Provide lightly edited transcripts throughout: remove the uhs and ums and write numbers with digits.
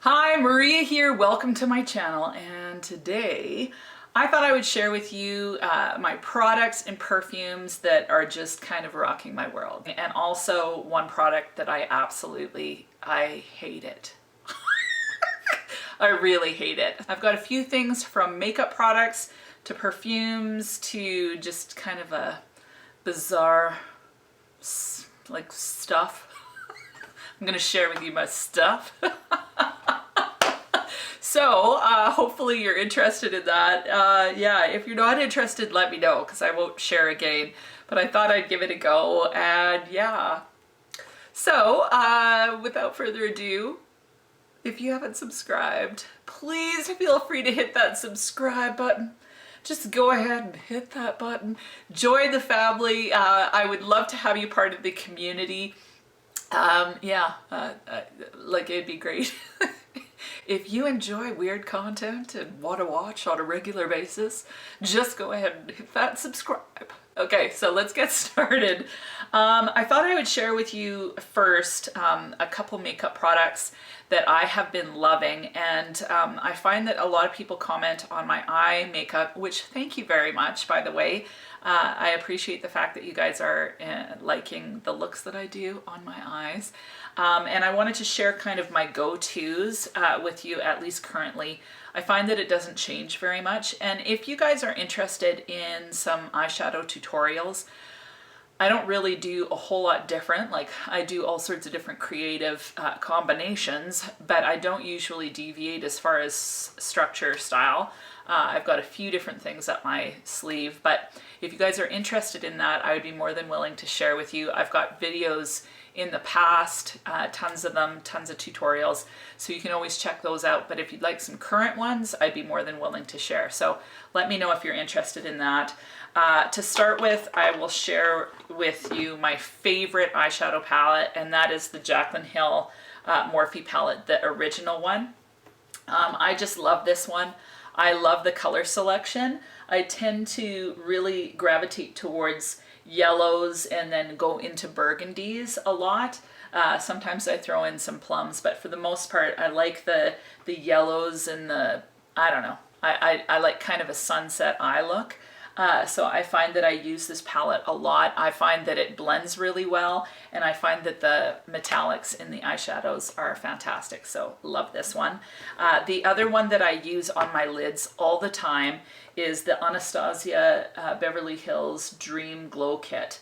Hi, Maria here. Welcome to my channel. And today I thought I would share with you my products and perfumes that are just kind of rocking my world. And also one product that I hate it. I really hate it. I've got a few things from makeup products to perfumes to just kind of a bizarre like stuff. I'm gonna share with you my stuff. So hopefully you're interested in that. Yeah, if you're not interested, let me know because I won't share again. But I thought I'd give it a go, and yeah. So without further ado, if you haven't subscribed, please feel free to hit that subscribe button. Just go ahead and hit that button. Join the family. I would love to have you part of the community. Like it'd be great. If you enjoy weird content and want to watch on a regular basis, just go ahead and hit that subscribe. Okay, so let's get started. I thought I would share with you first a couple makeup products that I have been loving, and I find that a lot of people comment on my eye makeup, which thank you very much, by the way. I appreciate the fact that you guys are liking the looks that I do on my eyes. And I wanted to share kind of my go-tos with you, at least currently. I find that it doesn't change very much. And if you guys are interested in some eyeshadow tutorials, I don't really do a whole lot different. Like I do all sorts of different creative combinations, but I don't usually deviate as far as structure, style. I've got a few different things up my sleeve, but if you guys are interested in that, I would be more than willing to share with you. I've got videos in the past, tons of them, tons of tutorials, so you can always check those out. But if you'd like some current ones, I'd be more than willing to share. So let me know if you're interested in that. To start with, I will share with you my favorite eyeshadow palette, and that is the Jaclyn Hill Morphe palette, the original one. I just love this one. I love the color selection. I tend to really gravitate towards yellows and then go into burgundies a lot. Sometimes I throw in some plums, but for the most part, I like the yellows and I don't know, I like kind of a sunset eye look. So I find that I use this palette a lot. I find that it blends really well, and I find that the metallics in the eyeshadows are fantastic, so love this one. The other one that I use on my lids all the time is the Anastasia Beverly Hills Dream Glow Kit.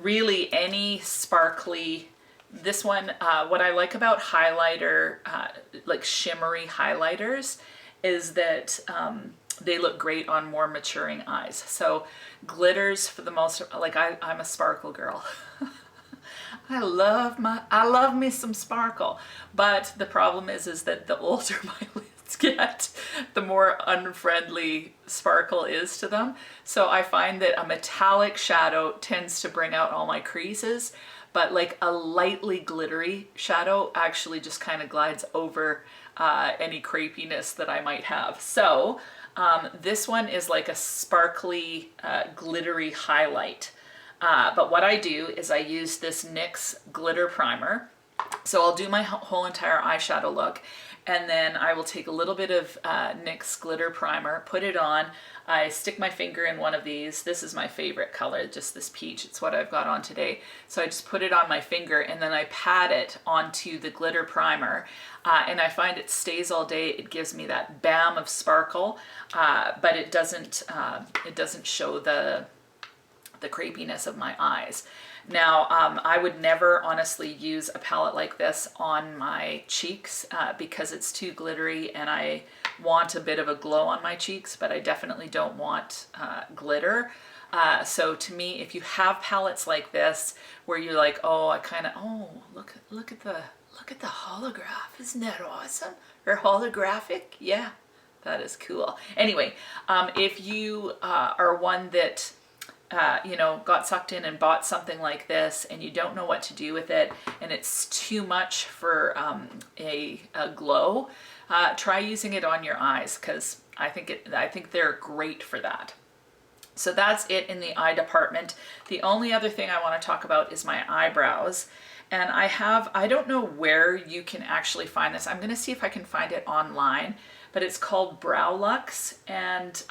Really any sparkly, this one, what I like about highlighter, like shimmery highlighters, is that they look great on more maturing eyes. So glitters for the most, like I'm a sparkle girl. I love me some sparkle. But the problem is that the older my lids get, the more unfriendly sparkle is to them. So I find that a metallic shadow tends to bring out all my creases, but like a lightly glittery shadow actually just kind of glides over any crepiness that I might have. So this one is like a sparkly, glittery highlight. But what I do is I use this NYX glitter primer. So I'll do my whole entire eyeshadow look, and then I will take a little bit of NYX glitter primer, put it on. I stick my finger in one of these. This is my favorite color, just this peach. It's what I've got on today. So I just put it on my finger, and then I pat it onto the glitter primer. And I find it stays all day. It gives me that bam of sparkle, but it doesn't show the crepiness of my eyes. Now, I would never honestly use a palette like this on my cheeks because it's too glittery, and I want a bit of a glow on my cheeks, but I definitely don't want glitter. So to me, if you have palettes like this where you're like, oh, look at the holograph, isn't that awesome? Or holographic, yeah, that is cool. Anyway, if you are one that got sucked in and bought something like this and you don't know what to do with it and it's too much for a glow, try using it on your eyes, because I think they're great for that. So that's it in the eye department. The only other thing I want to talk about is my eyebrows. And I don't know where you can actually find this. I'm gonna see if I can find it online, but it's called Brow Luxe, and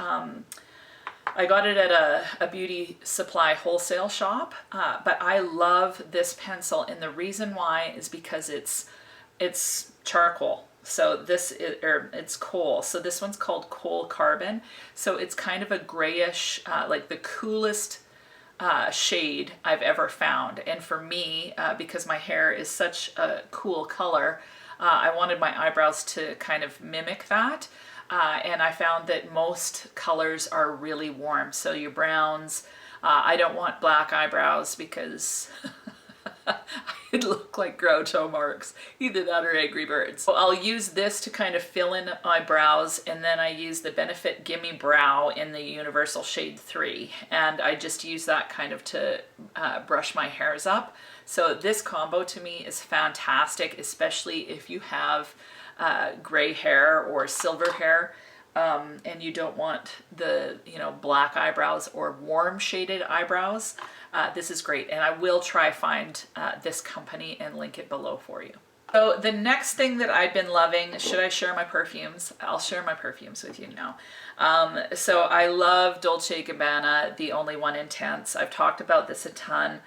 I got it at a beauty supply wholesale shop, but I love this pencil, and the reason why is because it's charcoal. So this is, or it's coal. So this one's called Coal Carbon. So it's kind of a grayish, like the coolest shade I've ever found. And for me, because my hair is such a cool color, I wanted my eyebrows to kind of mimic that. And I found that most colors are really warm. So your browns, I don't want black eyebrows because I'd look like Groucho Marx, either that or Angry Birds. So I'll use this to kind of fill in my brows, and then I use the Benefit Gimme Brow in the Universal Shade 3, and I just use that kind of to brush my hairs up. So this combo to me is fantastic, especially if you have gray hair or silver hair, and you don't want the black eyebrows or warm shaded eyebrows. This is great, and I will try find this company and link it below for you. So the next thing that I've been loving, should I share my perfumes? I'll share my perfumes with you now. So I love Dolce & Gabbana, The Only One Intense. I've talked about this a ton.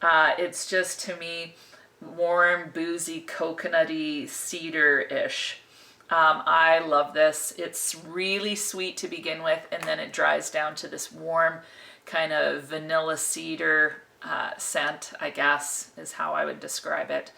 It's just, to me, warm, boozy, coconutty, cedar-ish. I love this. It's really sweet to begin with, and then it dries down to this warm kind of vanilla cedar scent, I guess, is how I would describe it.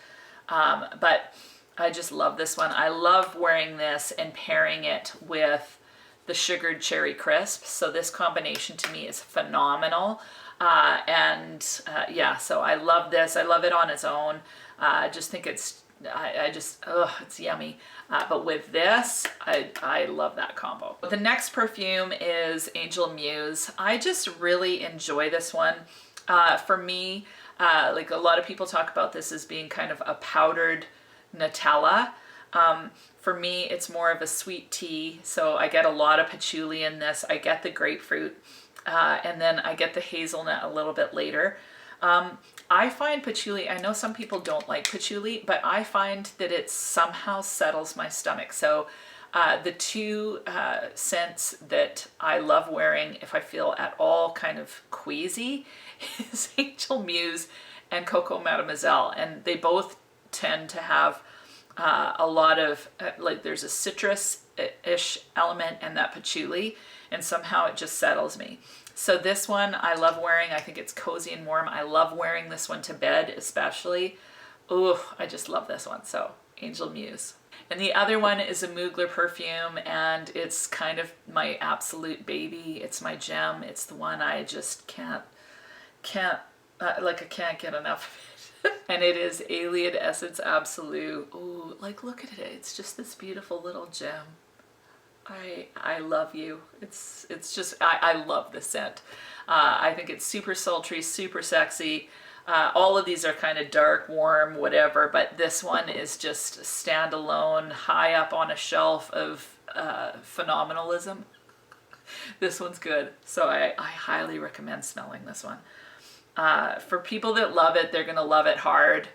But I just love this one. I love wearing this and pairing it with the sugared cherry crisp. So this combination to me is phenomenal. Yeah, so I love this. I love it on its own. I just think it's yummy. But with this, I love that combo. The next perfume is Angel Muse. I just really enjoy this one. For me, like a lot of people talk about this as being kind of a powdered Nutella. For me, it's more of a sweet tea. So I get a lot of patchouli in this. I get the grapefruit, and then I get the hazelnut a little bit later. I find patchouli, I know some people don't like patchouli, but I find that it somehow settles my stomach. So the two scents that I love wearing if I feel at all kind of queasy is Angel Muse and Coco Mademoiselle. And they both tend to have a lot of, like there's a citrus-ish element and that patchouli, and somehow it just settles me. So this one I love wearing. I think it's cozy and warm. I love wearing this one to bed especially. Ooh, I just love this one. So Angel Muse. And the other one is a Mugler perfume, and it's kind of my absolute baby. It's my gem. It's the one I just can't get enough of it. And it is Alien Essence Absolue. Ooh, like look at it. It's just this beautiful little gem. I love you. It's just, I love the scent. I think it's super sultry, super sexy. All of these are kind of dark, warm, whatever, but this one is just standalone, high up on a shelf of phenomenalism. This one's good. So I highly recommend smelling this one. For people that love it, they're going to love it hard.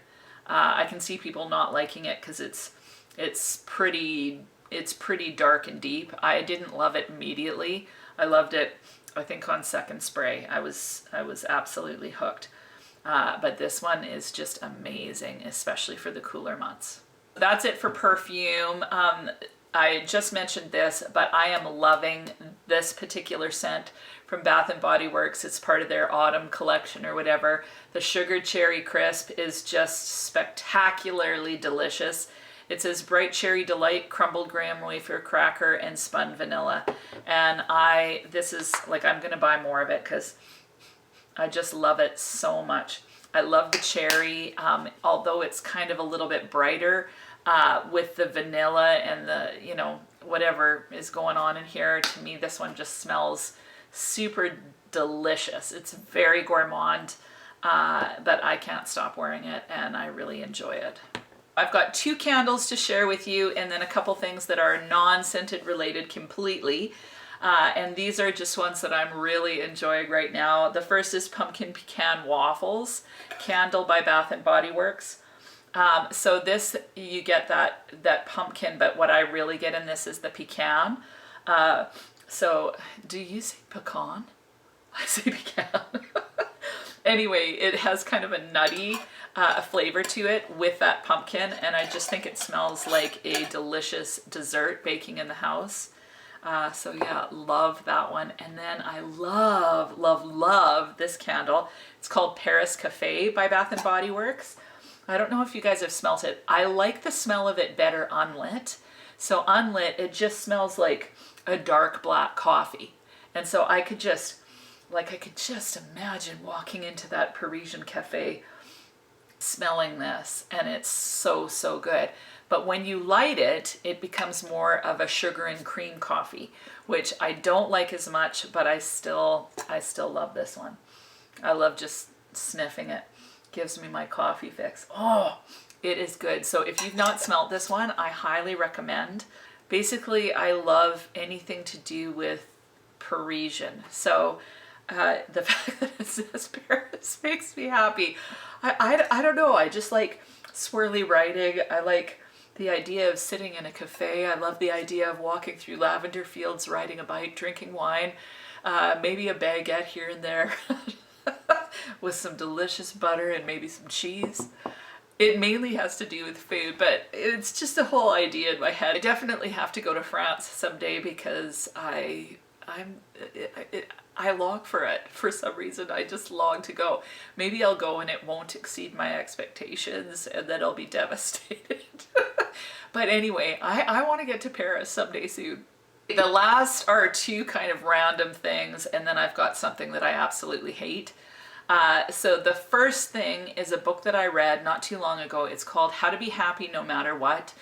I can see people not liking it because it's pretty dark and deep. I didn't love it immediately. I loved it, I think, on second spray. I was absolutely hooked. But this one is just amazing, especially for the cooler months. That's it for perfume. I just mentioned this, but I am loving this particular scent from Bath & Body Works. It's part of their autumn collection or whatever. The Sugared Cherry Crisp is just spectacularly delicious. It says Bright Cherry Delight, Crumbled Graham Wafer Cracker, and Spun Vanilla. And this is like, I'm gonna buy more of it because I just love it so much. I love the cherry, although it's kind of a little bit brighter with the vanilla and the, whatever is going on in here. To me, this one just smells super delicious. It's very gourmand, but I can't stop wearing it and I really enjoy it. I've got 2 candles to share with you, and then a couple things that are non-scented related completely. And these are just ones that I'm really enjoying right now. The first is Pumpkin Pecan Waffles Candle by Bath & Body Works. So this, you get that pumpkin, but what I really get in this is the pecan. So do you say pecan? I say pecan. Anyway, it has kind of a nutty flavor to it with that pumpkin, and I just think it smells like a delicious dessert baking in the house. So yeah, love that one. And then I love, love, love this candle. It's called Paris Cafe by Bath and Body Works. I don't know if you guys have smelt it. I like the smell of it better unlit. So unlit, it just smells like a dark black coffee. And so I could just imagine walking into that Parisian cafe smelling this, and it's so, so good. But when you light it, it becomes more of a sugar and cream coffee, which I don't like as much, but I still love this one. I love just sniffing it. Gives me my coffee fix. Oh, it is good. So if you've not smelt this one, I highly recommend. Basically, I love anything to do with Parisian. So the fact that it says Paris makes me happy. I don't know. I just like swirly writing. I like the idea of sitting in a cafe. I love the idea of walking through lavender fields, riding a bike, drinking wine, maybe a baguette here and there with some delicious butter and maybe some cheese. It mainly has to do with food, but it's just a whole idea in my head. I definitely have to go to France someday because I long for it for some reason. I just long to go. Maybe I'll go and it won't exceed my expectations and then I'll be devastated. But anyway, I want to get to Paris someday soon. The last are two kind of random things, and then I've got something that I absolutely hate. So the first thing is a book that I read not too long ago. It's called How to Be Happy No Matter What.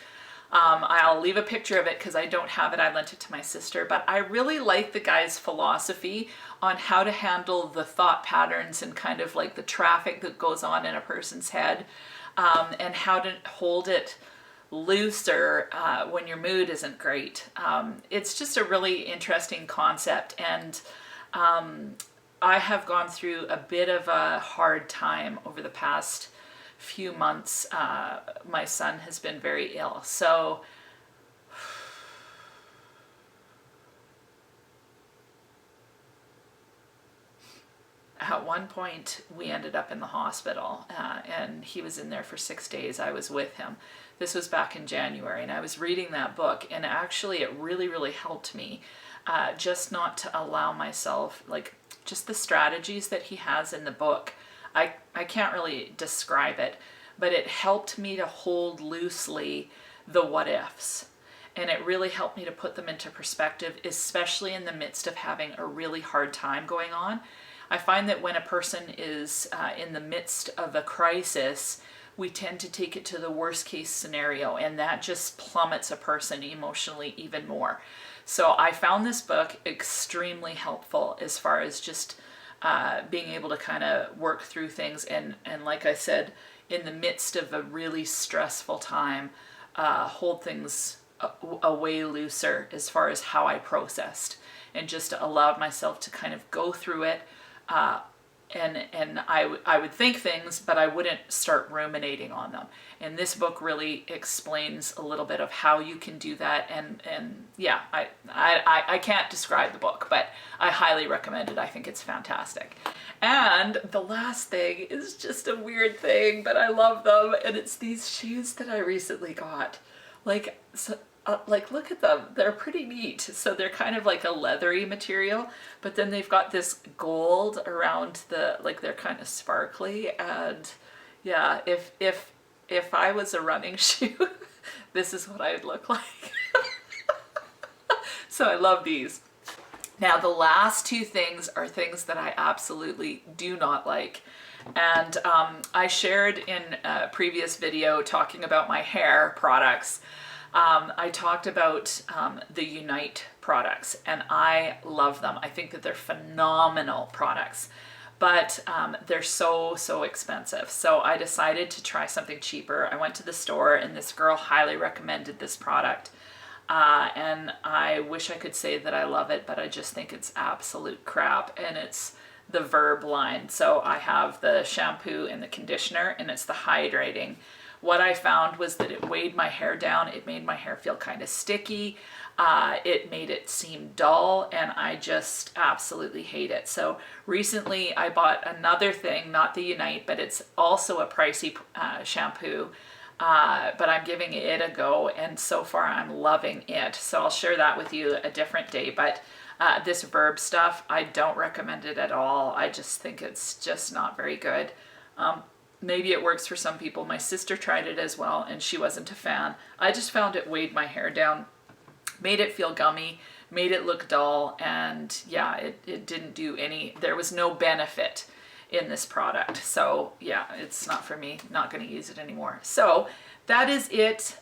I'll leave a picture of it because I don't have it. I lent it to my sister, but I really like the guy's philosophy on how to handle the thought patterns and kind of like the traffic that goes on in a person's head, and how to hold it looser when your mood isn't great. It's just a really interesting concept, and I have gone through a bit of a hard time over the past few months. My son has been very ill, so at one point we ended up in the hospital, and he was in there for 6 days. I was with him. This was back in January, and I was reading that book, and actually it really, really helped me just not to allow myself, like, just the strategies that he has in the book. I can't really describe it, but it helped me to hold loosely the what ifs. And it really helped me to put them into perspective, especially in the midst of having a really hard time going on. I find that when a person is in the midst of a crisis, we tend to take it to the worst case scenario, and that just plummets a person emotionally even more. So I found this book extremely helpful as far as just being able to kind of work through things, and like I said, in the midst of a really stressful time, hold things way looser as far as how I processed, and just allowed myself to kind of go through it. And I would think things, but I wouldn't start ruminating on them. And this book really explains a little bit of how you can do that. And yeah, I can't describe the book, but I highly recommend it. I think it's fantastic. And the last thing is just a weird thing, but I love them. And it's these shoes that I recently got. Like, so, look at them. They're pretty neat. So they're kind of like a leathery material, but then they've got this gold around the, like, they're kind of sparkly. And yeah, if I was a running shoe, this is what I'd look like. So I love these. Now the last two things are things that I absolutely do not like. And I shared in a previous video talking about my hair products. I talked about the Unite products, and I love them. I think that they're phenomenal products, but they're so expensive. So I decided to try something cheaper. I went to the store, and this girl highly recommended this product. And I wish I could say that I love it, but I just think it's absolute crap. And it's the Verb line. So I have the shampoo and the conditioner, and it's the hydrating, what I found was that it weighed my hair down. It made my hair feel kind of sticky. It made it seem dull, and I just absolutely hate it. So recently I bought another thing, not the Unite, but it's also a pricey shampoo. But I'm giving it a go, and so far I'm loving it. So I'll share that with you a different day. But this Verb stuff, I don't recommend it at all. I just think it's just not very good. Maybe it works for some people. My sister tried it as well, and she wasn't a fan. I just found it weighed my hair down, made it feel gummy, made it look dull, and yeah, it didn't do any, there was no benefit in this product. So yeah, it's not for me, not going to use it anymore. So that is it.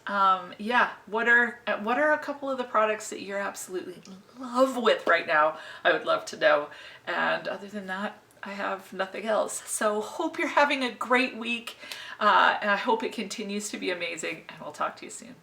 Yeah, what are a couple of the products that you're absolutely in love with right now? I would love to know. And other than that, I have nothing else. So hope you're having a great week, and I hope it continues to be amazing, and we'll talk to you soon.